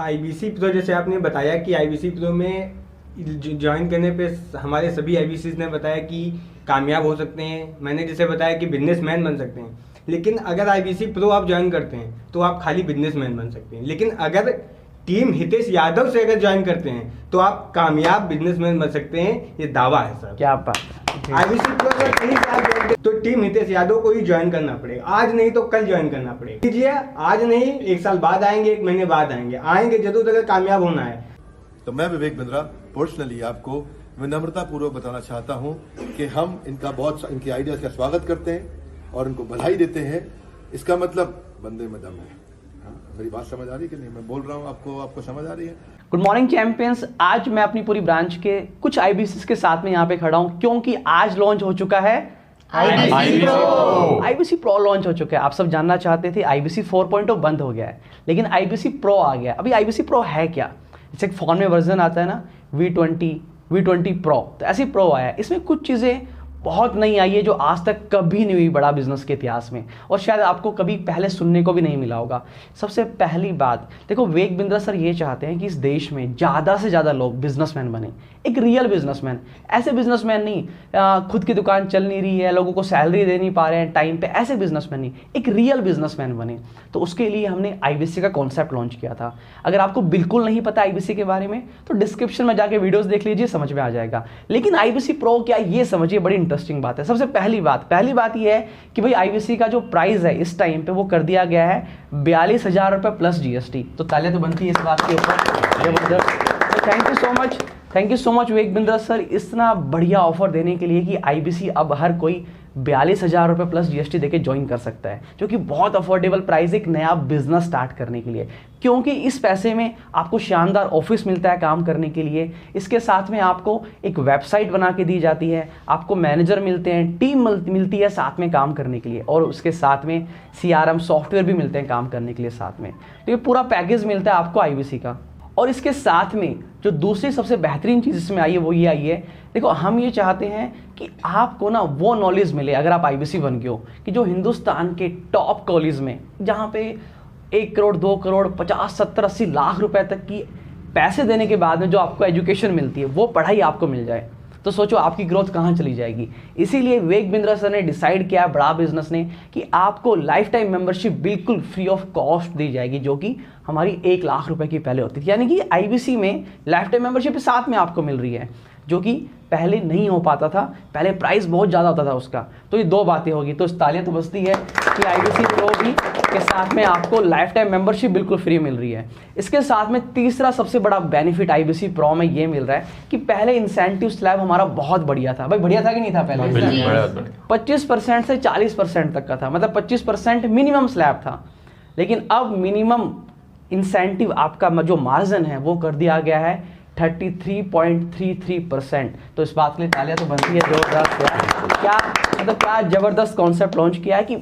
IBC pro जैसे आपने बताया कि आईबीसी प्रो में ज्वाइन करने पे हमारे सभी आईबीसी ने बताया कि कामयाब हो सकते हैं। मैंने जैसे बताया कि बिजनेसमैन बन सकते हैं। लेकिन अगर आईबीसी प्रो आप ज्वाइन करते हैं तो आप खाली बिजनेसमैन बन सकते हैं। लेकिन अगर टीम हितेश यादव से अगर ज्वाइन करते हैं तो आप कामयाब बिजनेसमैन बन सकते हैं। ये दावा है सर। क्या बात है। आईबीसी प्रो अगर कहीं से आप ज्वाइन तो टीम हितेश यादव को ही ज्वाइन करना पड़ेगा। आज नहीं तो कल ज्वाइन करना पड़ेगा। कीजिए, आज नहीं, 1 साल बाद आएंगे, 1 महीने बाद आएंगे जरूर अगर कामयाब होना है। तो मैं विवेक बिंद्रा पर्सनली आपको विनम्रता पूर्वक बताना चाहता हूं कि हम इनकी आइडियाज का स्वागत करते हैं और इनको बधाई देते हैं। इसका मतलब बंदे में दम है। मेरी बात समझ आ रही है कि नहीं? मैं बोल रहा हूं, आपको समझ आ रही है? Good morning champions. आज मैं अपनी पूरी ब्रांच के कुछ आईबीसी के साथ में यहाँ पे खड़ा हूँ क्योंकि आज लॉन्च हो चुका है आईबीसी प्रो लॉन्च हो चुका है। आप सब जानना चाहते थे आईबीसी 4.0 बंद हो गया है, लेकिन आईबीसी प्रो आ गया। अभी आईबीसी प्रो है क्या? जैसे एक फोन में वर्जन आता है ना V20 प्रो, तो ऐसी प्रो आया है। इसमें कुछ चीज़ें बहुत नई आई है जो आज तक कभी नहीं हुई बड़ा बिजनेस के इतिहास में, और शायद आपको कभी पहले सुनने को भी नहीं मिला होगा। सबसे पहली बात देखो, विवेक बिंद्रा सर ये चाहते हैं कि इस देश में ज़्यादा से ज़्यादा लोग बिजनेसमैन बने, एक रियल बिजनेसमैन। ऐसे बिजनेसमैन नहीं खुद की दुकान चल नहीं रही है, लोगों को सैलरी दे नहीं पा रहे हैं टाइम पे, ऐसे बिजनेसमैन नहीं, एक रियल बिजनेसमैन बने। तो उसके लिए हमने आईबीसी का कॉन्सेप्ट लॉन्च किया था। अगर आपको बिल्कुल नहीं पता आईबीसी के बारे में तो डिस्क्रिप्शन में जाके वीडियोस देख लीजिए, समझ में आ जाएगा। लेकिन आईबीसी प्रो क्या, ये समझिए, बड़ी इंटरेस्टिंग बात है। सबसे पहली बात ये है कि भाई आईबीसी का जो प्राइस है इस टाइम पे वो कर दिया गया है 42,000 रुपये प्लस जीएसटी। तो तालियां तो बनती है इस बात के ऊपर। Thank you so much Vivek Bindra sir, इतना बढ़िया ऑफर देने के लिए कि आईबीसी अब हर कोई 42,000 रुपये प्लस जीएसटी देके ज्वाइन कर सकता है, जो कि बहुत अफोर्डेबल प्राइस एक नया बिजनेस स्टार्ट करने के लिए। क्योंकि इस पैसे में आपको शानदार ऑफिस मिलता है काम करने के लिए, इसके साथ में आपको एक वेबसाइट बना के दी जाती है, आपको मैनेजर मिलते हैं, टीम मिलती है साथ में काम करने के लिए, और उसके साथ में सीआरएम सॉफ्टवेयर भी मिलते हैं काम करने के लिए साथ में। तो ये पूरा पैकेज मिलता है आपको आईबीसी का। और इसके साथ में जो दूसरी सबसे बेहतरीन चीज़ इसमें आई है वो ये आई है, देखो हम ये चाहते हैं कि आपको ना वो नॉलेज मिले अगर आप आईबीसी बन गए हो, कि जो हिंदुस्तान के टॉप कॉलेज में जहाँ पे 1 करोड़ 2 करोड़ 50 70 80 लाख रुपए तक की पैसे देने के बाद में जो आपको एजुकेशन मिलती है वो पढ़ाई आपको मिल जाए, तो सोचो आपकी ग्रोथ कहाँ चली जाएगी। इसीलिए विवेक बिंद्रा सर ने डिसाइड किया बड़ा बिजनेस ने कि आपको लाइफ टाइम मेंबरशिप बिल्कुल फ्री ऑफ कॉस्ट दी जाएगी, जो कि हमारी 1 लाख रुपए की पहले होती थी। यानी कि आईबीसी में लाइफ टाइम मेंबरशिप साथ में आपको मिल रही है, जो कि पहले नहीं हो पाता था, पहले प्राइस बहुत ज़्यादा होता था उसका। तो ये 2 बातें होगी, तो तालियां तो बजती है कि आईबीसी प्रो भी के साथ में आपको लाइफ टाइम मेंबरशिप बिल्कुल फ्री मिल रही है। इसके साथ में तीसरा सबसे बड़ा बेनिफिट आईबीसी प्रो में ये मिल रहा है कि पहले इंसेंटिव स्लैब हमारा बहुत बढ़िया था। भाई बढ़िया था कि नहीं था? पहले 25% से 40% तक का था, मतलब 25% मिनिमम स्लैब था। लेकिन अब मिनिमम इंसेंटिव आपका जो मार्जिन है वो कर दिया गया है 33.33%। तो इस बात के लिए तालियां तो बनती है जोरदार। क्या जबरदस्त कॉन्सेप्ट लॉन्च किया है कि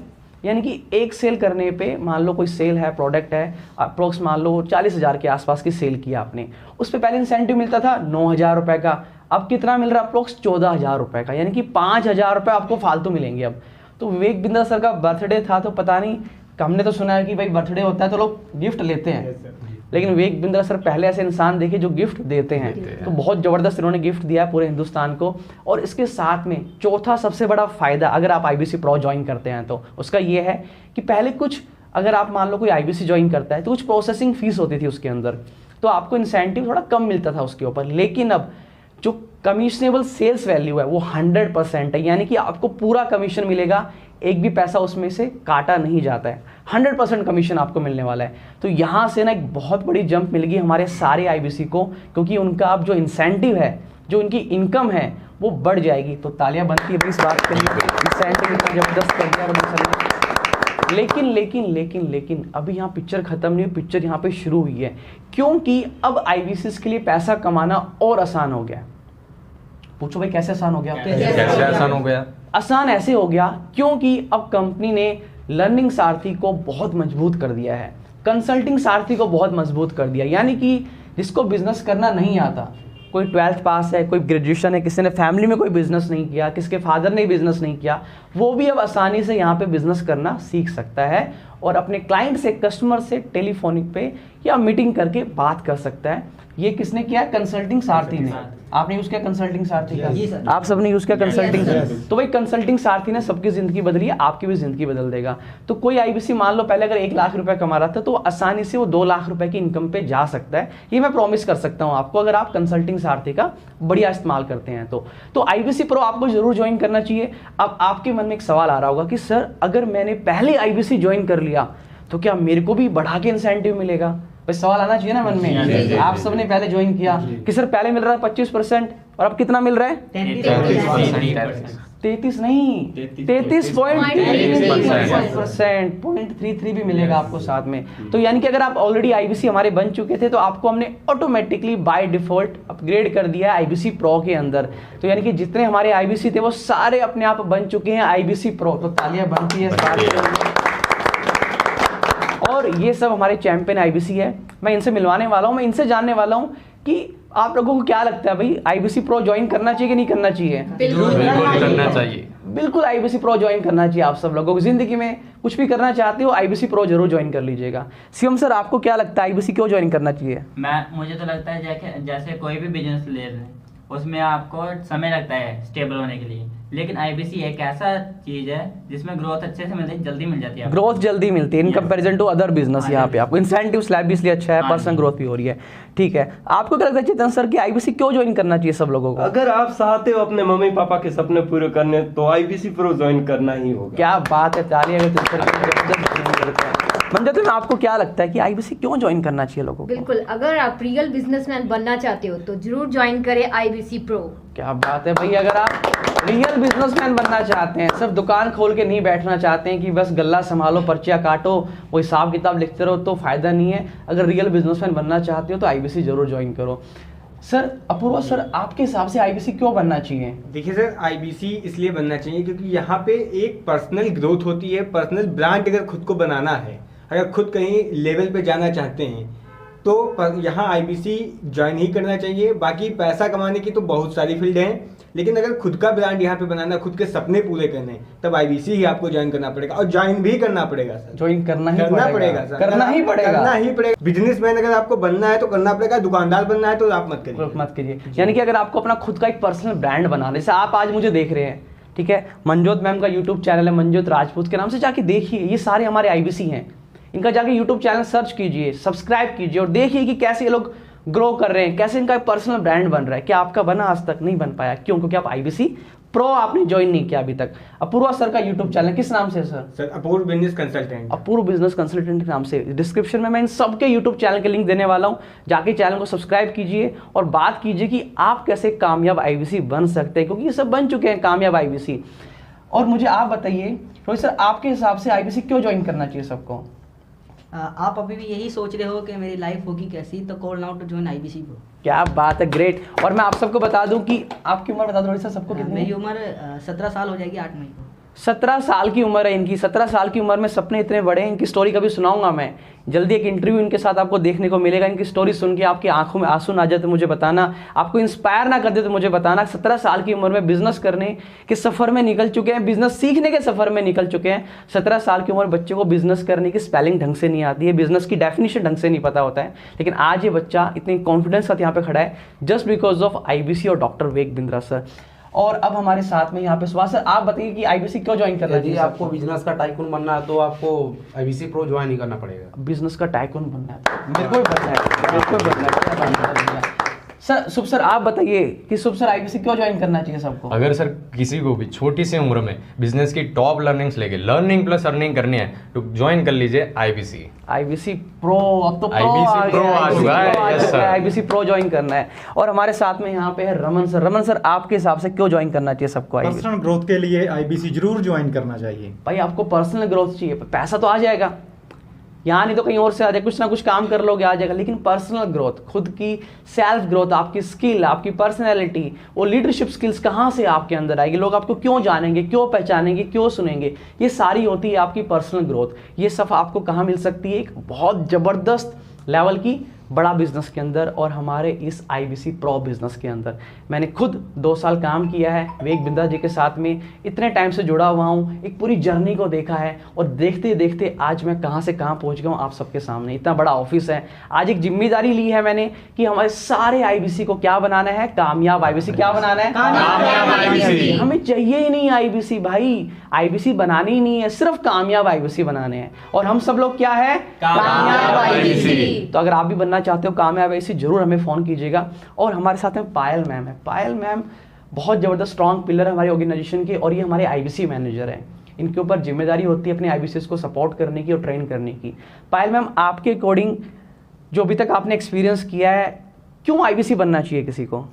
यानी कि एक सेल करने पे, मान लो कोई सेल है, प्रोडक्ट है, अप्रोक्स मान लो 40,000 के आसपास की सेल किया आपने, उस पर पहले इंसेंटिव मिलता था 9,000 रुपये का, अब कितना मिल रहा है? अप्रोक्स 14,000 रुपये का, यानी कि 5,000 रुपये आपको फालतू मिलेंगे अब। तो विवेक बिंद्रा सर का बर्थडे था, तो पता नहीं, हमने तो सुना है कि भाई बर्थडे होता है तो लोग गिफ्ट लेते हैं, लेकिन विवेक बिंद्रा सर पहले ऐसे इंसान देखे जो गिफ्ट देते हैं। तो बहुत ज़बरदस्त इन्होंने गिफ्ट दिया है पूरे हिंदुस्तान को। और इसके साथ में चौथा सबसे बड़ा फ़ायदा अगर आप आईबीसी प्रो ज्वाइन करते हैं तो उसका ये है कि पहले कुछ, अगर आप मान लो कोई आईबीसी ज्वाइन करता है तो कुछ प्रोसेसिंग फीस होती थी उसके अंदर, तो आपको इंसेंटिव थोड़ा कम मिलता था उसके ऊपर। लेकिन अब जो कमिशनेबल सेल्स वैल्यू है वो 100% है, यानी कि आपको पूरा कमीशन मिलेगा, एक भी पैसा उसमें से काटा नहीं जाता है, 100% कमीशन आपको मिलने वाला है। तो यहाँ से ना एक बहुत बड़ी जंप मिलेगी हमारे सारे आईबीसी को, क्योंकि उनका अब जो इंसेंटिव है, जो उनकी इनकम है वो बढ़ जाएगी। तो तालियां बनती है इस बात के लिए, इंसेंटिव इतना जबरदस्त कर दिया। लेकिन अभी यहाँ पिक्चर खत्म नहीं हुई, पिक्चर यहाँ पे शुरू हुई है, क्योंकि अब आईबीसी के लिए पैसा कमाना और आसान हो गया। पूछो भाई कैसे आसान हो गया? कैसे आसान हो गया? आसान ऐसे हो गया क्योंकि अब कंपनी ने लर्निंग सारथी को बहुत मजबूत कर दिया है, कंसल्टिंग सारथी को बहुत मजबूत कर दिया। यानी कि जिसको बिजनेस करना नहीं आता कोई 12th पास है, कोई ग्रेजुएशन है, किसी ने फैमिली में कोई बिजनेस नहीं किया, किसके फादर ने बिजनेस नहीं किया, वो भी अब आसानी से यहाँ पे बिजनेस करना सीख सकता है और अपने क्लाइंट से, कस्टमर से टेलीफोनिक पे या मीटिंग करके बात कर सकता है। ये किसने किया? कंसल्टिंग सारथी ने। आपने यूज किया कंसल्टिंग सारथी का? आप सबने यूज किया कंसल्टिंग। तो भाई कंसल्टिंग सारथी ने सबकी जिंदगी बदली है, आपकी भी जिंदगी बदल देगा। तो कोई आईबीसी मान लो पहले अगर 1 लाख रुपए कमा रहा था तो आसानी से वो 2 लाख रुपए की इनकम पे जा सकता है। ये मैं प्रॉमिस कर सकता हूँ आपको, अगर आप कंसल्टिंग सारथी का बढ़िया इस्तेमाल करते हैं तो आईबीसी प्रो आपको जरूर ज्वाइन करना चाहिए। अब आपके मन में एक सवाल आ रहा होगा कि सर अगर मैंने पहले आईबीसी ज्वाइन कर लिया तो क्या मेरे को भी बढ़ा के इंसेंटिव मिलेगा? भाई सवाल आना चाहिए ना मन में। आप सबने पहले ज्वाइन किया कि सर पहले मिल रहा है 25% और अब कितना मिल रहा है? 33 नहीं, 33.33%, 0.33 भी मिलेगा आपको साथ में। तो यानी कि अगर आप ऑलरेडी आईबीसी हमारे बन चुके थे तो आपको हमने ऑटोमेटिकली बाय डिफॉल्ट अपग्रेड कर दिया आईबीसी प्रो के अंदर। तो यानी कि जितने हमारे आईबीसी थे वो सारे अपने आप बन चुके हैं आईबीसी प्रो। तो तालियां बनती है सारे। और ये सब हमारे चैंपियन आईबीसी है, मैं इनसे मिलवाने वाला हूँ, मैं इनसे जानने वाला हूँ कि आप लोगों को क्या लगता है भाई आईबीसी प्रो ज्वाइन करना चाहिए कि नहीं करना चाहिए? बिल्कुल करना चाहिए। बिल्कुल आईबीसी प्रो ज्वाइन करना चाहिए। आप सब लोगों को जिंदगी में कुछ भी करना चाहते हो आईबीसी प्रो जरूर ज्वाइन कर लीजिएगा। शिवम सर आपको क्या लगता है आईबीसी क्यों ज्वाइन करना चाहिए? मुझे तो लगता है जैसे कोई भी बिजनेस ले रहे हैं उसमें आपको समय लगता है स्टेबल होने के लिए, लेकिन आईबीसी एक ऐसा चीज है जिसमें ग्रोथ अच्छे से मिलती है, जल्दी मिल जाती है। ग्रोथ जल्दी मिलती है in comparison to other business. यहाँ पे आपको इंसेंटिव स्लैब भी इसलिए अच्छा है, पर्सनल ग्रोथ भी हो रही है। ठीक है, आपको क्या लगता है चेतन सर कि आईबीसी क्यों ज्वाइन करना चाहिए सब लोगों को? अगर आप चाहते हो अपने मम्मी पापा के सपने पूरे करने तो आईबीसी प्रो ज्वाइन करना ही होगा। क्या बात है, तालियां मंजत मैम आपको क्या लगता है कि आईबीसी क्यों ज्वाइन करना चाहिए लोगों को? बिल्कुल, अगर आप रियल बिजनेसमैन बनना चाहते हो तो जरूर ज्वाइन करें आईबीसी प्रो। क्या बात है भाई, अगर आप रियल बिजनेसमैन बनना चाहते हैं, सिर्फ दुकान खोल के नहीं बैठना चाहते हैं कि बस गल्ला संभालो, पर्चियाँ काटो, वो हिसाब किताब लिखते रहो तो फायदा नहीं है। अगर रियल बिजनेसमैन बनना चाहते हो तो आईबीसी जरूर ज्वाइन करो। सर अपूर्वा सर आपके हिसाब से आईबीसी क्यों बनना चाहिए? देखिए सर, आईबीसी इसलिए बनना चाहिए क्योंकि यहाँ पे एक पर्सनल ग्रोथ होती है। पर्सनल ब्रांड अगर खुद को बनाना है, अगर खुद कहीं लेवल पे जाना चाहते हैं तो यहाँ आईबीसी ज्वाइन ही करना चाहिए। बाकी पैसा कमाने की तो बहुत सारी फील्ड हैं, लेकिन अगर खुद का ब्रांड यहाँ पे बनाना, खुद के सपने पूरे करने, तब आईबीसी ही आपको ज्वाइन करना पड़ेगा और ज्वाइन भी करना पड़ेगा सर। ज्वाइन करना ही पड़ेगा सर, करना ही पड़ेगा। बिजनेसमैन अगर आपको बनना है तो करना पड़ेगा, दुकानदार बनना है तो आप मत करिए। यानी कि अगर आपको अपना खुद का एक पर्सनल ब्रांड बनाना, जैसे आप आज मुझे देख रहे हैं, ठीक है, मनजोत मैम का यूट्यूब चैनल है मनजोत राजपूत के नाम से, जाके देखिए, ये सारे हमारे आईबीसी हैं। इनका जाके यूट्यूब चैनल सर्च कीजिए, सब्सक्राइब कीजिए और देखिए कि कैसे ये लोग ग्रो कर रहे हैं, कैसे इनका पर्सनल ब्रांड बन रहा है। क्या आपका बना? आज तक नहीं बन पाया। क्यों? क्योंकि आप आईबीसी प्रो आपने ज्वाइन नहीं किया अभी तक। अपूर्वा सर का यूट्यूब चैनल किस नाम से है सर? सर अपूर्व बिजनेस कंसल्टेंट। अपूर्व बिजनेस कंसल्टेंट के नाम से। डिस्क्रिप्शन में मैं इन सबके यूट्यूब चैनल के लिंक देने वाला हूँ, जाके चैनल को सब्सक्राइब कीजिए और बात कीजिए कि आप कैसे कामयाब आईबीसी बन सकते हैं, क्योंकि ये सब बन चुके हैं कामयाब आईबीसी। और मुझे आप बताइए रोहित सर, आपके हिसाब से आईबीसी क्यों ज्वाइन करना चाहिए सबको? आप अभी भी यही सोच रहे हो कि मेरी लाइफ होगी कैसी, तो call now to join IBC pro. क्या बात है, ग्रेट। और मैं आप सबको बता दूं कि आपकी उम्र बता दो रोहित सर सबको कितनी? मेरी उम्र 17 साल हो जाएगी 8 मई को। 17 साल की उम्र है इनकी। 17 साल की उम्र में सपने इतने बड़े हैं, इनकी स्टोरी कभी सुनाऊंगा मैं। जल्दी एक इंटरव्यू इनके साथ आपको देखने को मिलेगा। इनकी स्टोरी सुन के आपकी आंखों में आंसू ना जाए तो मुझे बताना, आपको इंस्पायर ना कर दे तो मुझे बताना। 17 साल की उम्र में बिजनेस करने के सफ़र में निकल चुके हैं, बिजनेस सीखने के सफ़र में निकल चुके हैं। 17 साल की उम्र बच्चे को बिजनेस करने की स्पेलिंग ढंग से नहीं आती है, बिजनेस की डेफिनेशन ढंग से नहीं पता होता है, लेकिन आज ये बच्चा इतनी कॉन्फिडेंस के साथ यहाँ पे खड़ा है जस्ट बिकॉज ऑफ आईबीसी और डॉक्टर वेग बिंद्रा सर। और अब हमारे साथ में यहाँ पे सुभाष सर, आप बताइए कि आईबीसी क्यों ज्वाइन करना चाहिए? आपको बिजनेस का टाइकून बनना है तो आपको आईबीसी प्रो ज्वाइन ही करना पड़ेगा। बिजनेस का टाइकून बनना है, मेरे को भी बनना है, मेरे को भी बनना है। सर शुभ सर आप बताइए कि शुभ सर आईबीसी क्यों ज्वाइन करना चाहिए सबको? अगर सर किसी को भी छोटी सी उम्र में बिजनेस की टॉप लर्निंग्स लेके लर्निंग प्लस अर्निंग करनी है तो ज्वाइन कर लीजिए आईबीसी। आईबीसी प्रो, अब तो आईबीसी प्रो आ चुका है। Yes sir, IBC pro join करना है। और हमारे साथ में यहाँ पे है रमन सर। रमन सर आपके हिसाब से क्यों ज्वाइन करना चाहिए सबको आईबीसी? पर्सनल ग्रोथ के लिए आईबीसी जरूर ज्वाइन करना चाहिए। भाई आपको पर्सनल ग्रोथ चाहिए, पैसा तो आ जाएगा, यहाँ नहीं तो कहीं और से आ जाए, कुछ ना कुछ काम कर लोगे आ जाएगा, लेकिन पर्सनल ग्रोथ, खुद की सेल्फ ग्रोथ, आपकी स्किल, आपकी पर्सनैलिटी, वो लीडरशिप स्किल्स कहाँ से आपके अंदर आएगी, लोग आपको क्यों जानेंगे, क्यों पहचानेंगे, क्यों सुनेंगे, ये सारी होती है आपकी पर्सनल ग्रोथ। ये सब आपको कहाँ मिल सकती है? एक बहुत ज़बरदस्त लेवल की बड़ा बिजनेस के अंदर और हमारे इस IBC प्रो बिजनेस के अंदर। मैंने खुद 2 साल काम किया है विवेक बिंद्रा जी के साथ में, इतने टाइम से जुड़ा हुआ हूँ, एक पूरी जर्नी को देखा है और देखते देखते आज मैं कहाँ से कहाँ पहुँच गया हूँ आप सबके सामने। इतना बड़ा ऑफिस है। आज एक जिम्मेदारी ली है मैंने कि हमारे सारे IBC को क्या बनाना है, कामयाब IBC। क्या बनाना है? कामयाब IBC। हमें चाहिए ही नहीं IBC भाई, IBC बनानी ही नहीं है, सिर्फ कामयाब IBC बनाने हैं। और हम सब लोग क्या है? कामयाब IBC। तो अगर आप भी बनना चाहते हो कामयाब IBC, जरूर हमें फ़ोन कीजिएगा। और हमारे साथ में पायल मैम है। पायल मैम बहुत ज़बरदस्त स्ट्रॉन्ग पिलर है हमारी ऑर्गेनाइजेशन के और ये हमारे IBC मैनेजर हैं। इनके ऊपर जिम्मेदारी होती है अपने IBCs को सपोर्ट करने की और ट्रेन करने की। पायल मैम, आपके अकॉर्डिंग जो अभी तक आपने एक्सपीरियंस किया है, क्यों IBC बनना चाहिए किसी को?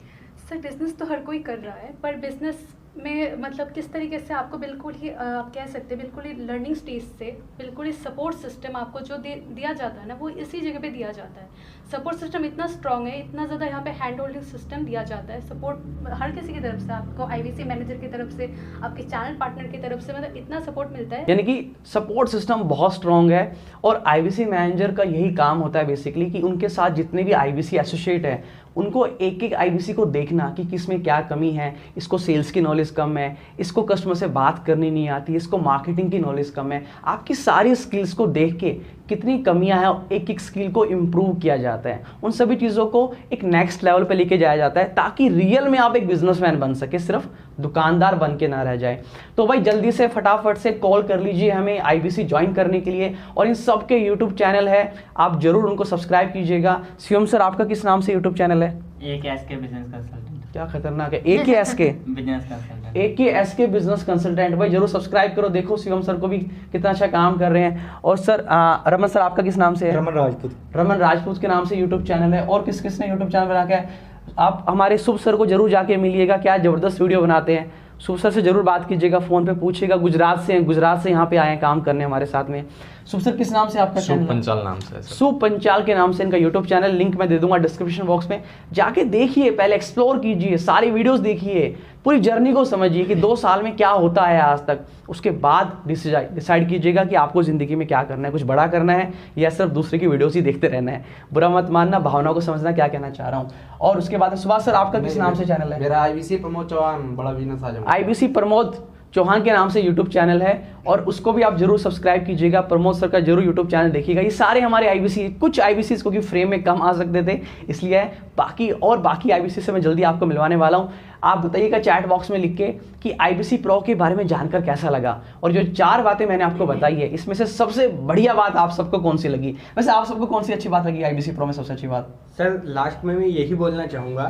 सर बिज़नेस तो हर कोई कर रहा है, पर बिज़नेस में मतलब किस तरीके से आपको बिल्कुल ही आप कह सकते हैं बिल्कुल ही लर्निंग स्टेज से बिल्कुल ही सपोर्ट सिस्टम आपको जो दिया जाता है ना, वो इसी जगह पे दिया जाता है। सपोर्ट सिस्टम इतना स्ट्रांग है, इतना ज़्यादा यहाँ पे हैंड होल्डिंग सिस्टम दिया जाता है। सपोर्ट हर किसी की तरफ से, आपको IBC मैनेजर की तरफ से, आपके चैनल पार्टनर की तरफ से, मतलब इतना सपोर्ट मिलता है। यानी कि सपोर्ट सिस्टम बहुत स्ट्रांग है और IBC मैनेजर का यही काम होता है बेसिकली कि उनके साथ जितने भी IBC एसोसिएट हैं उनको एक एक IBC को देखना कि किस में क्या कमी है। इसको सेल्स की नॉलेज कम है, इसको कस्टमर से बात करनी नहीं आती, इसको मार्केटिंग की नॉलेज कम है। आपकी सारी स्किल्स को देख के कितनी कमियां हैं और एक एक स्किल को इम्प्रूव किया जाता है। उन सभी चीज़ों को एक नेक्स्ट लेवल पे लेके जाया जाता है ताकि रियल में आप एक बिजनेसमैन बन सके, सिर्फ दुकानदार बन के ना रह जाए। तो भाई जल्दी से फटाफट से कॉल कर लीजिए हमें IBC ज्वाइन करने के लिए। और इन सब के यूट्यूब चैनल है, आप जरूर उनको सब्सक्राइब कीजिएगा। शिवम सर, आपका किस नाम से यूट्यूब चैनल है? AKSK business consultant. क्या खतरनाक है, AKSK business consultant. AKSK business consultant. भाई जरूर सब्सक्राइब करो, देखो शिवम सर को भी कितना अच्छा काम कर रहे हैं। और सर रमन सर, आपका किस नाम से है? रमन राजपूत। रमन राजपूत के नाम से यूट्यूब चैनल है। और किस किस ने यूट्यूब चैनल बना के है? आप हमारे शुभ सर को जरूर जाके मिलिएगा, क्या ज़बरदस्त वीडियो बनाते हैं। शुभ सर से जरूर बात कीजिएगा, फ़ोन पे पूछिएगा। गुजरात से हैं, गुजरात से यहाँ पे आए हैं काम करने हमारे साथ में। शुभ सर, किस नाम से आपका चैनल? शुभ पंचाल नाम से। शुभ पंचाल के नाम से इनका यूट्यूब चैनल, लिंक मैं दे दूंगा डिस्क्रिप्शन बॉक्स में। जाके देखिए, पहले एक्सप्लोर कीजिए, सारी वीडियोस देखिए, पूरी जर्नी को समझिए कि 2 साल में क्या होता है आज तक। उसके बाद डिसाइड कीजिएगा कि आपको ज़िंदगी में क्या करना है, कुछ बड़ा करना है या सिर्फ दूसरे की वीडियोस ही देखते रहना है। बुरा मत मानना, भावना को समझना क्या कहना चाह रहा हूँ। और उसके बाद सुभाष सर, आपका किस नाम से चैनल है? मेरा IBC प्रमोद चौहान, बड़ा बिजनेस आज IBC प्रमोद चौहान के नाम से यूट्यूब चैनल है और उसको भी आप जरूर सब्सक्राइब कीजिएगा। प्रमोद सर का जरूर यूट्यूब चैनल देखिएगा। ये सारे हमारे IBC, कुछ IBCs क्योंकि फ्रेम में कम आ सकते थे इसलिए, बाकी IBC से मैं जल्दी आपको मिलवाने वाला हूँ। आप बताइएगा चैट बॉक्स में लिख के कि IBC प्रो के बारे में जानकर कैसा लगा। और जो 4 बातें मैंने आपको बताई है, इसमें से सबसे बढ़िया बात आप सबको कौन सी लगी? वैसे आप सबको कौन सी अच्छी बात लगी IBC प्रो में सबसे अच्छी बात? सर लास्ट में मैं यही बोलना चाहूँगा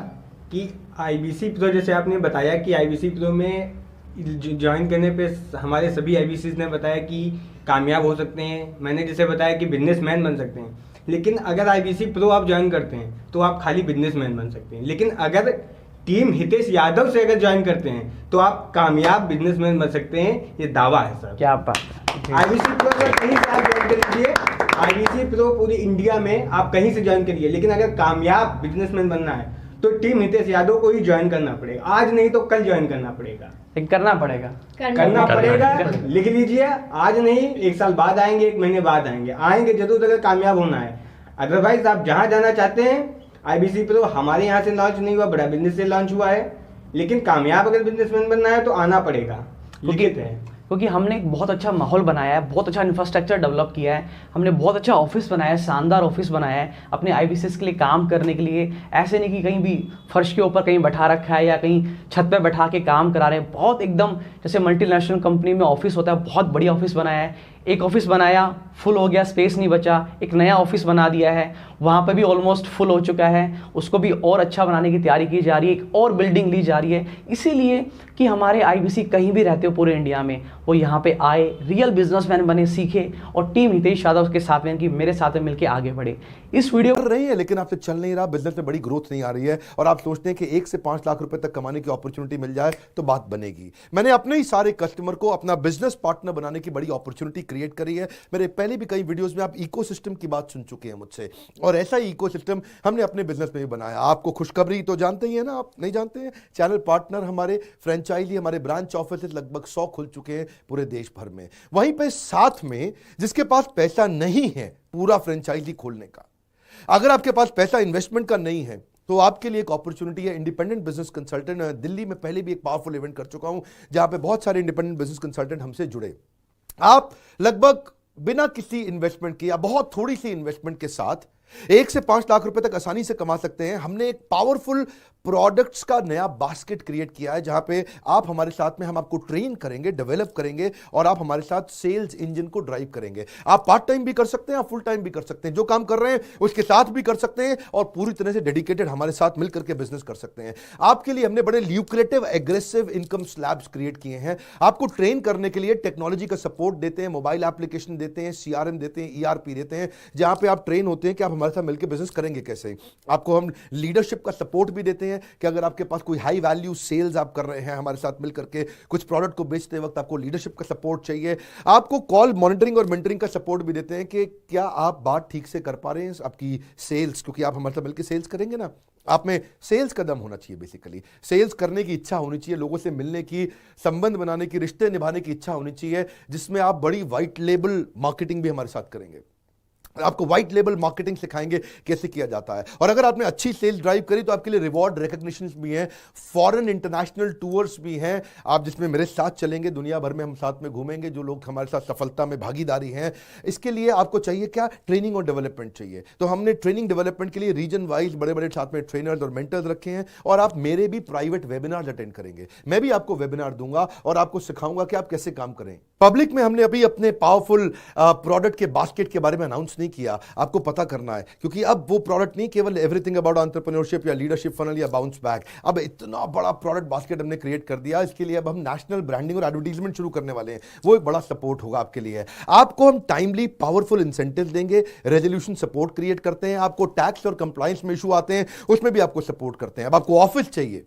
कि IBC प्रो, जैसे आपने बताया कि IBC प्रो में ज्वाइन करने पे हमारे सभी IBCs ने बताया कि कामयाब हो सकते हैं। मैंने जैसे बताया कि बिजनेसमैन बन सकते हैं। लेकिन अगर IBC प्रो आप ज्वाइन करते हैं तो आप खाली बिजनेसमैन बन सकते हैं। लेकिन अगर टीम हितेश यादव से अगर ज्वाइन करते हैं तो आप कामयाब बिजनेसमैन बन सकते हैं। ये दावा है सर। क्या बात है। IBC प्रो सर कहीं से आप ज्वाइन कर लीजिए, IBC प्रो पूरी इंडिया में आप कहीं से ज्वाइन करिए। लेकिन अगर कामयाब बिजनेसमैन बनना है तो टीम हितेश यादव को ही ज्वाइन करना पड़ेगा। आज नहीं तो कल ज्वाइन करना पड़ेगा। करना पड़ेगा। लिख लीजिए, आज नहीं, 1 साल बाद आएंगे, 1 महीने बाद आएंगे जरूर अगर कामयाब होना है। अदरवाइज आप जहां जाना चाहते हैं, IBC प्रो हमारे यहाँ से लॉन्च नहीं हुआ, बड़ा बिजनेस से लॉन्च हुआ है। लेकिन कामयाब अगर बिजनेसमैन बनना है तो आना पड़ेगा। क्योंकि हमने एक बहुत अच्छा माहौल बनाया है, बहुत अच्छा इंफ्रास्ट्रक्चर डेवलप किया है, हमने बहुत अच्छा ऑफिस बनाया है, शानदार ऑफिस बनाया है अपने IBCs के लिए काम करने के लिए। ऐसे नहीं कि कहीं भी फर्श के ऊपर कहीं बैठा रखा है या कहीं छत पे बैठा के काम करा रहे हैं। बहुत एकदम जैसे मल्टीनेशनल कंपनी में ऑफिस होता है, बहुत बढ़िया ऑफिस बनाया है। एक ऑफिस बनाया, फुल हो गया, स्पेस नहीं बचा, एक नया ऑफिस बना दिया है, वहाँ पे भी ऑलमोस्ट फुल हो चुका है, उसको भी और अच्छा बनाने की तैयारी की जा रही है, एक और बिल्डिंग ली जा रही है। इसीलिए कि हमारे IBC कहीं भी रहते हो पूरे इंडिया में, वो यहाँ पे आए, रियल बिजनेसमैन बने, सीखे और टीम हितेश यादव के साथ में कि मेरे साथ में मिलकर आगे बढ़े। इस वीडियो कर रही है लेकिन आपसे चल नहीं रहा, बिजनेस में बड़ी ग्रोथ नहीं आ रही है और आप सोचते हैं कि 1 से 5 लाख रुपए तक कमाने की अपॉर्चुनिटी मिल जाए तो बात बनेगी। मैंने अपने ही सारे कस्टमर को अपना बिजनेस पार्टनर बनाने की बड़ी अपॉर्चुनिटी क्रिएट करी है। मेरे पहले भी कई वीडियोस में आप इकोसिस्टम की बात सुन चुके हैं मुझसे और ऐसा ही इकोसिस्टम हमने अपने बिजनेस में भी बनाया। आपको खुशखबरी तो जानते ही है ना, आप नहीं जानते हैं? चैनल पार्टनर हमारे फ्रेंचाइजी, हमारे ब्रांच ऑफिस लगभग 100 खुल चुके हैं पूरे देश भर में। वहीं पे साथ में जिसके पास पैसा नहीं है पूरा फ्रेंचाइजी खोलने का, अगर आपके पास पैसा इन्वेस्टमेंट का नहीं है तो आपके लिए एक अपॉर्चुनिटी है इंडिपेंडेंट बिजनेस कंसल्टेंट। दिल्ली में पहले भी एक पावरफुल इवेंट कर चुका हूं जहां पे बहुत सारे इंडिपेंडेंट बिजनेस कंसल्टेंट हमसे जुड़े। आप लगभग बिना किसी इन्वेस्टमेंट के या बहुत थोड़ी सी इन्वेस्टमेंट के साथ 1 से 5 लाख रुपए तक आसानी से कमा सकते हैं। हमने एक पावरफुल प्रोडक्ट्स का नया बास्केट क्रिएट किया है जहां पे आप हमारे साथ में, हम आपको ट्रेन करेंगे, डेवलप करेंगे और आप हमारे साथ सेल्स इंजन को ड्राइव करेंगे। आप पार्ट टाइम भी कर सकते हैं, आप फुल टाइम भी कर सकते हैं, जो काम कर रहे हैं उसके साथ भी कर सकते हैं और पूरी तरह से डेडिकेटेड हमारे साथ मिलकर के बिजनेस कर सकते हैं। आपके लिए हमने बड़े lucrative aggressive income slabs create किए हैं। आपको ट्रेन करने के लिए टेक्नोलॉजी का सपोर्ट देते हैं, मोबाइल एप्लीकेशन देते हैं, CRM देते हैं, ERP देते हैं, जहां पे आप ट्रेन होते हैं कि आप हमारे साथ मिलकर बिजनेस करेंगे कैसे। आपको हम लीडरशिप का सपोर्ट भी देते हैं कि अगर आपके पास कोई हाई वैल्यू सेल्स आप कर रहे हैं हमारे साथ मिलकर के, कुछ प्रोडक्ट को बेचते वक्त आपको लीडरशिप का सपोर्ट चाहिए, आपको कॉल मॉनिटरिंग और मेंटरिंग का सपोर्ट भी देते हैं कि क्या आप बात ठीक से कर पा रहे हैं आपकी सेल्स, क्योंकि आप हमारे साथ मिलकर सेल्स करेंगे ना। आप में सेल्स का दम होना चाहिए, बेसिकली सेल्स करने की इच्छा होनी चाहिए, लोगों से मिलने की, संबंध बनाने की, रिश्ते निभाने की इच्छा होनी चाहिए, जिसमें आप बड़ी व्हाइट लेबल मार्केटिंग भी हमारे साथ करेंगे। आपको व्हाइट लेबल मार्केटिंग सिखाएंगे कैसे किया जाता है। और अगर आपने अच्छी सेल्स ड्राइव करी तो आपके लिए रिवॉर्ड रिकॉग्निशंस भी हैं, फॉरेन इंटरनेशनल टूर्स भी हैं, आप जिसमें मेरे साथ चलेंगे, दुनिया भर में हम साथ में घूमेंगे, जो लोग हमारे साथ सफलता में भागीदारी हैं। इसके लिए आपको चाहिए क्या? ट्रेनिंग और डेवलपमेंट चाहिए। तो हमने ट्रेनिंग डेवलपमेंट के लिए रीजन वाइज बड़े बड़े साथ में ट्रेनर्स और मेंटर्स रखे हैं और आप मेरे भी प्राइवेट वेबिनार अटेंड करेंगे। मैं भी आपको वेबिनार दूंगा और आपको सिखाऊंगा कि आप कैसे काम करें। पब्लिक में हमने अभी अपने पावरफुल प्रोडक्ट के बास्केट के बारे में अनाउंस नहीं किया, आपको पता करना है, क्योंकि अब वो प्रोडक्ट नहीं केवल एवरीथिंग अबाउट एंटरप्रेन्योरशिप या लीडरशिप फनल या बाउंस बैक, अब इतना बड़ा प्रोडक्ट बास्केट हमने क्रिएट कर दिया। इसके लिए अब हम नेशनल ब्रांडिंग और एडवर्टाइजमेंट शुरू करने वाले हैं, वो एक बड़ा सपोर्ट होगा आपके लिए। आपको हम टाइमली पावरफुल इंसेंटिव देंगे, रेजोल्यूशन सपोर्ट क्रिएट करते हैं, आपको टैक्स और कंप्लायंस में इशू आते हैं उसमें भी आपको सपोर्ट करते हैं। अब आपको ऑफिस चाहिए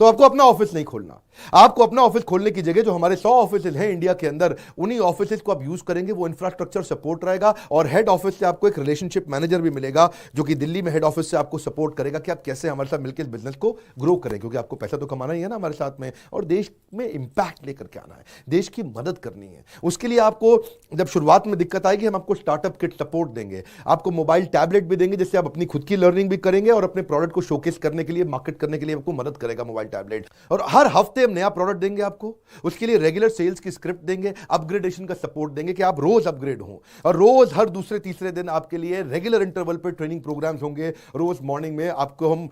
तो आपको अपना ऑफिस नहीं खोलना, आपको अपना ऑफिस खोलने की जगह जो हमारे 100 ऑफिस हैं इंडिया के अंदर, उन्हीं ऑफिस को आप यूज करेंगे, वो इंफ्रास्ट्रक्चर सपोर्ट रहेगा और हेड ऑफिस से आपको एक रिलेशनशिप मैनेजर भी मिलेगा जो कि दिल्ली में हेड ऑफिस से आपको सपोर्ट करेगा कि आप कैसे हमारे साथ मिलकर बिजनेस को ग्रो करें, क्योंकि आपको पैसा तो कमाना ही है ना हमारे साथ में, और देश में इंपैक्ट लेकर के आना है, देश की मदद करनी है। उसके लिए आपको जब शुरुआत में दिक्कत आएगी, हम आपको स्टार्टअप किट सपोर्ट देंगे, आपको मोबाइल टैबलेट भी देंगे जिससे आप अपनी खुद की लर्निंग भी करेंगे और अपने प्रोडक्ट को शोकेस करने के लिए, मार्केट करने के लिए आपको मदद करेगा मोबाइल टैबलेट। और हर हफ्ते हम नया प्रोडक्ट देंगे आपको, उसके लिए रेगुलर सेल्स की स्क्रिप्ट देंगे, अपग्रेडेशन का सपोर्ट देंगे कि आप रोज अपग्रेड हो, और रोज हर दूसरे तीसरे दिन आपके लिए रेगुलर इंटरवल पे ट्रेनिंग प्रोग्राम्स होंगे। रोज मॉर्निंग में आपको हम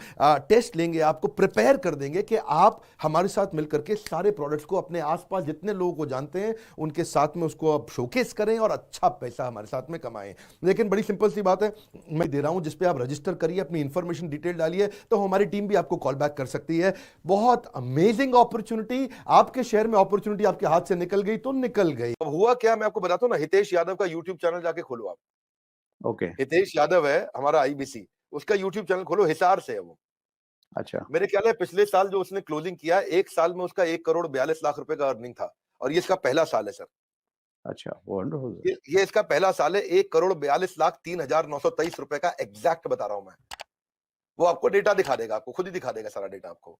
टेस्ट लेंगे, आपको प्रिपेयर कर देंगे कि आप हमारे साथ मिलकर के सारे प्रोडक्ट्स को अपने आसपास जितने लोगों को जानते हैं उनके साथ में उसको आप शोकेस करें और अच्छा पैसा हमारे साथ में कमाएं। लेकिन बड़ी सिंपल सी बात है, मैं दे रहा हूं जिस पे आप रजिस्टर करिए, अपनी इंफॉर्मेशन डिटेल डालिए, तो हमारी टीम भी आपको कॉल बैक कर सकती है। बहुत अमेजिंग अपॉर्चुनिटी, आपके शहर में अपॉर्चुनिटी आपके हाथ से निकल गई तो निकल गई। अब हुआ क्या, मैं आपको बताता हूं ना, हितेश यादव का यूट्यूब चैनल जाके खोलो आप। ओके। हितेश यादव है हमारा IBC, उसका यूट्यूब चैनल खोलो, हिसार से है वो। अच्छा। मेरे ख्याल है पिछले साल जो उसने क्लोजिंग किया, एक साल में उसका 1 करोड़ 42 लाख रुपए का अर्निंग था, और ये इसका पहला साल है सर। अच्छा, वंडरफुल। ये इसका पहला साल है। 1 करोड़ 42 लाख 3,923 रुपए का एग्जैक्ट बता रहा हूं मैं, वो आपको डेटा दिखा देगा, आपको खुद ही दिखा देगा सारा डेटा आपको।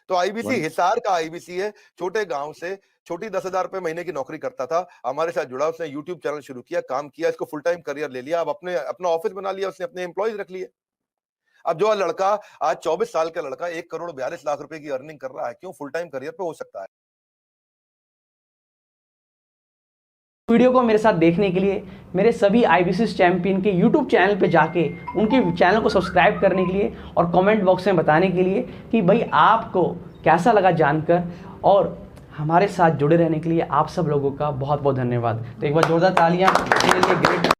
तो IBC हिसार का IBC है, छोटे गांव से, छोटी 10,000 रुपए महीने की नौकरी करता था, हमारे साथ जुड़ा, उसने यूट्यूब चैनल शुरू किया, काम किया, इसको फुल टाइम करियर ले लिया, अब अपना ऑफिस बना लिया, उसने अपने एम्प्लॉयज रख लिए। अब जो लड़का आज 24 साल का लड़का 1 करोड़ 42 लाख रुपए की अर्निंग कर रहा है, क्यों? फुल टाइम करियर पे हो सकता है। वीडियो को मेरे साथ देखने के लिए मेरे सभी IBC चैंपियन के YouTube चैनल पे जाके उनके चैनल को सब्सक्राइब करने के लिए और कमेंट बॉक्स में बताने के लिए कि भाई आपको कैसा लगा जानकर, और हमारे साथ जुड़े रहने के लिए आप सब लोगों का बहुत बहुत धन्यवाद। तो एक बार जोरदार तालियां मेरे लिए ग्रेट